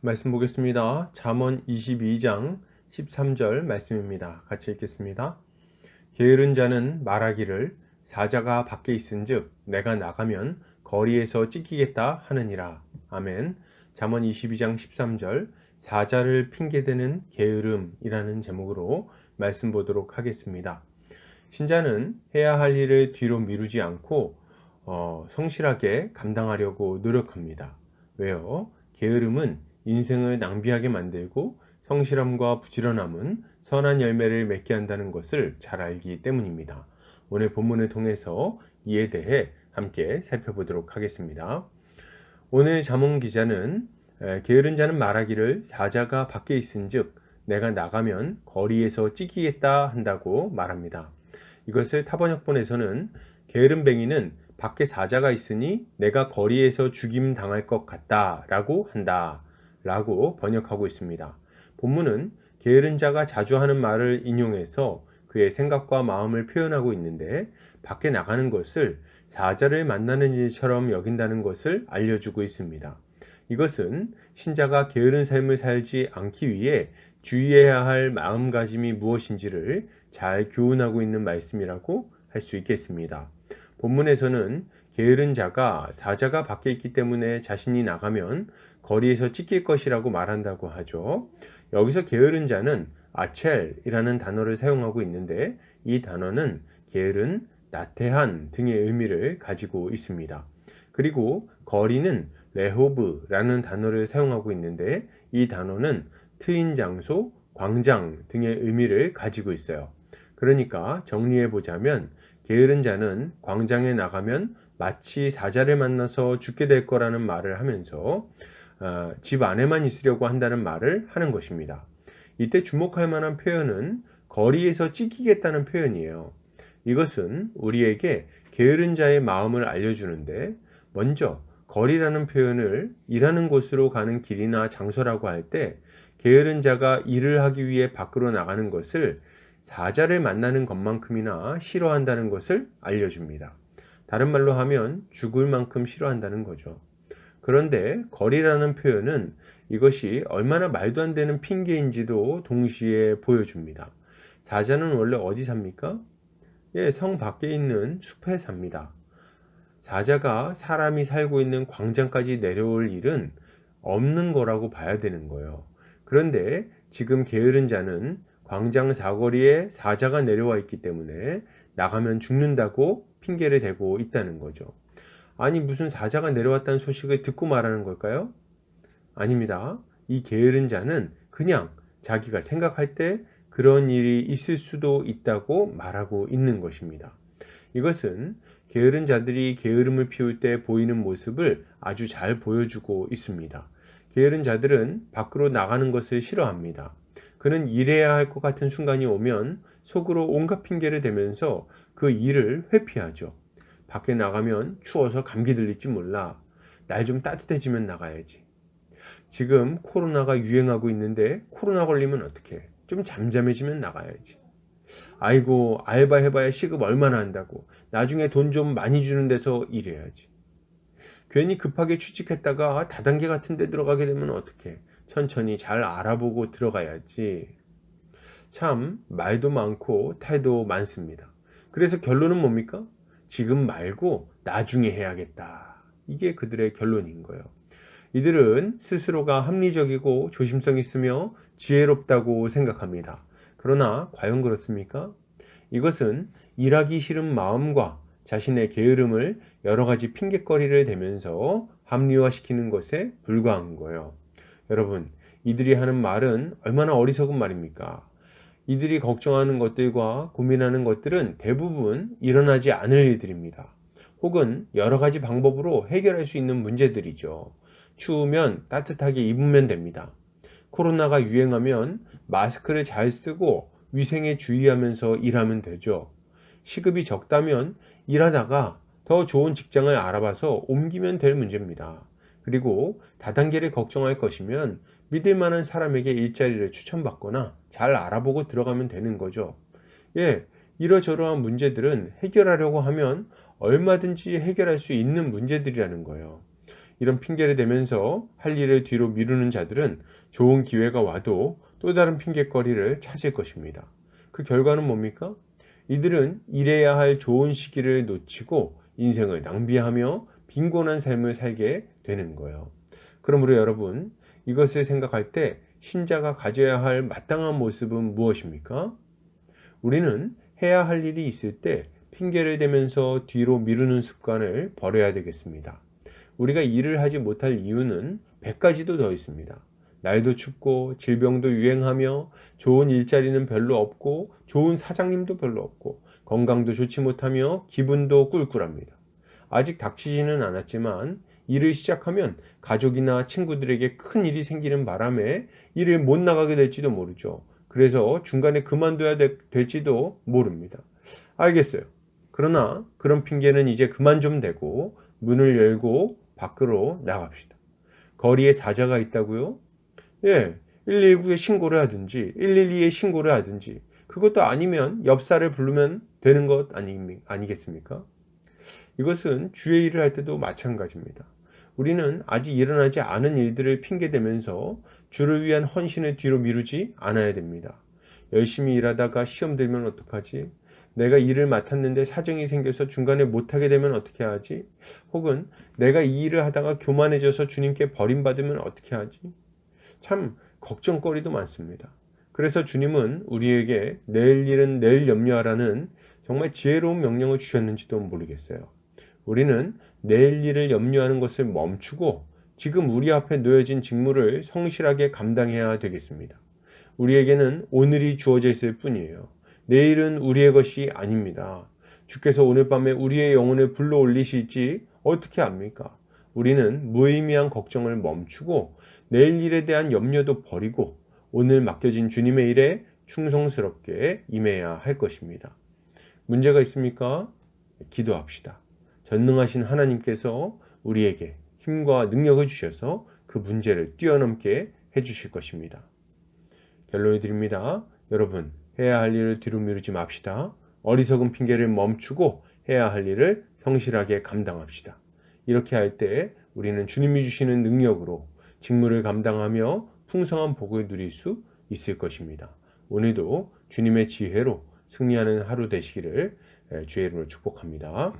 말씀 보겠습니다. 잠언 22장 13절 말씀입니다. 같이 읽겠습니다. 게으른 자는 말하기를 사자가 밖에 있은즉 내가 나가면 거리에서 찢기겠다 하느니라. 아멘. 잠언 22장 13절 사자를 핑계대는 게으름이라는 제목으로 말씀 보도록 하겠습니다. 신자는 해야 할 일을 뒤로 미루지 않고 성실하게 감당하려고 노력합니다. 왜요? 게으름은 인생을 낭비하게 만들고 성실함과 부지런함은 선한 열매를 맺게 한다는 것을 잘 알기 때문입니다. 오늘 본문을 통해서 이에 대해 함께 살펴보도록 하겠습니다. 오늘 잠언 기자는 게으른 자는 말하기를 사자가 밖에 있은즉 내가 나가면 거리에서 찢기겠다 한다고 말합니다. 이것을 타번역본에서는 게으름뱅이는 밖에 사자가 있으니 내가 거리에서 죽임 당할 것 같다 라고 한다 라고 번역하고 있습니다. 본문은 게으른 자가 자주 하는 말을 인용해서 그의 생각과 마음을 표현하고 있는데 밖에 나가는 것을 사자를 만나는 일처럼 여긴다는 것을 알려주고 있습니다. 이것은 신자가 게으른 삶을 살지 않기 위해 주의해야 할 마음가짐이 무엇인지를 잘 교훈하고 있는 말씀이라고 할 수 있겠습니다. 본문에서는 게으른 자가 사자가 밖에 있기 때문에 자신이 나가면 거리에서 찢길 것이라고 말한다고 하죠. 여기서 게으른 자는 아첼이라는 단어를 사용하고 있는데 이 단어는 게으른, 나태한 등의 의미를 가지고 있습니다. 그리고 거리는 레호브라는 단어를 사용하고 있는데 이 단어는 트인 장소, 광장 등의 의미를 가지고 있어요. 그러니까 정리해 보자면 게으른 자는 광장에 나가면 마치 사자를 만나서 죽게 될 거라는 말을 하면서 집 안에만 있으려고 한다는 말을 하는 것입니다. 이때 주목할 만한 표현은 거리에서 찢기겠다는 표현이에요. 이것은 우리에게 게으른 자의 마음을 알려주는데 먼저 거리라는 표현을 일하는 곳으로 가는 길이나 장소라고 할 때 게으른 자가 일을 하기 위해 밖으로 나가는 것을 사자를 만나는 것만큼이나 싫어한다는 것을 알려줍니다. 다른 말로 하면 죽을 만큼 싫어한다는 거죠. 그런데 거리라는 표현은 이것이 얼마나 말도 안 되는 핑계인지도 동시에 보여줍니다. 사자는 원래 어디 삽니까? 성 밖에 있는 숲에 삽니다. 사자가 사람이 살고 있는 광장까지 내려올 일은 없는 거라고 봐야 되는 거예요. 그런데 지금 게으른 자는 광장 사거리에 사자가 내려와 있기 때문에 나가면 죽는다고 핑계를 대고 있다는 거죠. 아니 무슨 사자가 내려왔다는 소식을 듣고 말하는 걸까요? 아닙니다. 이 게으른 자는 그냥 자기가 생각할 때 그런 일이 있을 수도 있다고 말하고 있는 것입니다. 이것은 게으른 자들이 게으름을 피울 때 보이는 모습을 아주 잘 보여주고 있습니다. 게으른 자들은 밖으로 나가는 것을 싫어합니다. 그는 일해야 할 것 같은 순간이 오면 속으로 온갖 핑계를 대면서 그 일을 회피하죠. 밖에 나가면 추워서 감기 들릴지 몰라. 날 좀 따뜻해지면 나가야지. 지금 코로나가 유행하고 있는데 코로나 걸리면 어떡해? 좀 잠잠해지면 나가야지. 아이고 알바 해봐야 시급 얼마나 한다고. 나중에 돈 좀 많이 주는 데서 일해야지. 괜히 급하게 취직했다가 다단계 같은 데 들어가게 되면 어떡해. 천천히 잘 알아보고 들어가야지. 참 말도 많고 탈도 많습니다. 그래서 결론은 뭡니까? 지금 말고 나중에 해야겠다. 이게 그들의 결론인 거예요. 이들은 스스로가 합리적이고 조심성 있으며 지혜롭다고 생각합니다. 그러나 과연 그렇습니까? 이것은 일하기 싫은 마음과 자신의 게으름을 여러 가지 핑곗거리를 대면서 합리화시키는 것에 불과한 거예요. 여러분, 이들이 하는 말은 얼마나 어리석은 말입니까? 이들이 걱정하는 것들과 고민하는 것들은 대부분 일어나지 않을 일들입니다. 혹은 여러 가지 방법으로 해결할 수 있는 문제들이죠. 추우면 따뜻하게 입으면 됩니다. 코로나가 유행하면 마스크를 잘 쓰고 위생에 주의하면서 일하면 되죠. 시급이 적다면 일하다가 더 좋은 직장을 알아봐서 옮기면 될 문제입니다. 그리고 다단계를 걱정할 것이면 믿을 만한 사람에게 일자리를 추천받거나 잘 알아보고 들어가면 되는 거죠. 이러저러한 문제들은 해결하려고 하면 얼마든지 해결할 수 있는 문제들이라는 거예요. 이런 핑계를 대면서 할 일을 뒤로 미루는 자들은 좋은 기회가 와도 또 다른 핑계거리를 찾을 것입니다. 그 결과는 뭡니까? 이들은 일해야 할 좋은 시기를 놓치고 인생을 낭비하며 빈곤한 삶을 살게 되는 거예요. 그러므로 여러분, 이것을 생각할 때 신자가 가져야 할 마땅한 모습은 무엇입니까? 우리는 해야 할 일이 있을 때 핑계를 대면서 뒤로 미루는 습관을 버려야 되겠습니다. 우리가 일을 하지 못할 이유는 100가지도 더 있습니다. 날도 춥고 질병도 유행하며 좋은 일자리는 별로 없고 좋은 사장님도 별로 없고 건강도 좋지 못하며 기분도 꿀꿀합니다. 아직 닥치지는 않았지만 일을 시작하면 가족이나 친구들에게 큰 일이 생기는 바람에 일을 못 나가게 될지도 모르죠. 그래서 중간에 그만둬야 될지도 모릅니다. 알겠어요. 그러나 그런 핑계는 이제 그만 좀 대고 문을 열고 밖으로 나갑시다. 거리에 사자가 있다고요? 예, 119에 신고를 하든지 112에 신고를 하든지 그것도 아니면 엽사를 부르면 되는 것 아니겠습니까? 이것은 주의 일을 할 때도 마찬가지입니다. 우리는 아직 일어나지 않은 일들을 핑계대면서 주를 위한 헌신을 뒤로 미루지 않아야 됩니다. 열심히 일하다가 시험 들면 어떡하지? 내가 일을 맡았는데 사정이 생겨서 중간에 못하게 되면 어떻게 하지? 혹은 내가 이 일을 하다가 교만해져서 주님께 버림받으면 어떻게 하지? 참 걱정거리도 많습니다. 그래서 주님은 우리에게 내일 일은 내일 염려하라는 정말 지혜로운 명령을 주셨는지도 모르겠어요. 우리는 내일 일을 염려하는 것을 멈추고 지금 우리 앞에 놓여진 직무를 성실하게 감당해야 되겠습니다. 우리에게는 오늘이 주어져 있을 뿐이에요. 내일은 우리의 것이 아닙니다. 주께서 오늘 밤에 우리의 영혼을 불러 올리실지 어떻게 압니까? 우리는 무의미한 걱정을 멈추고 내일 일에 대한 염려도 버리고 오늘 맡겨진 주님의 일에 충성스럽게 임해야 할 것입니다. 문제가 있습니까? 기도합시다. 전능하신 하나님께서 우리에게 힘과 능력을 주셔서 그 문제를 뛰어넘게 해주실 것입니다. 결론을 드립니다. 여러분, 해야 할 일을 뒤로 미루지 맙시다. 어리석은 핑계를 멈추고 해야 할 일을 성실하게 감당합시다. 이렇게 할 때 우리는 주님이 주시는 능력으로 직무를 감당하며 풍성한 복을 누릴 수 있을 것입니다. 오늘도 주님의 지혜로 승리하는 하루 되시기를 주의 이름으로 축복합니다.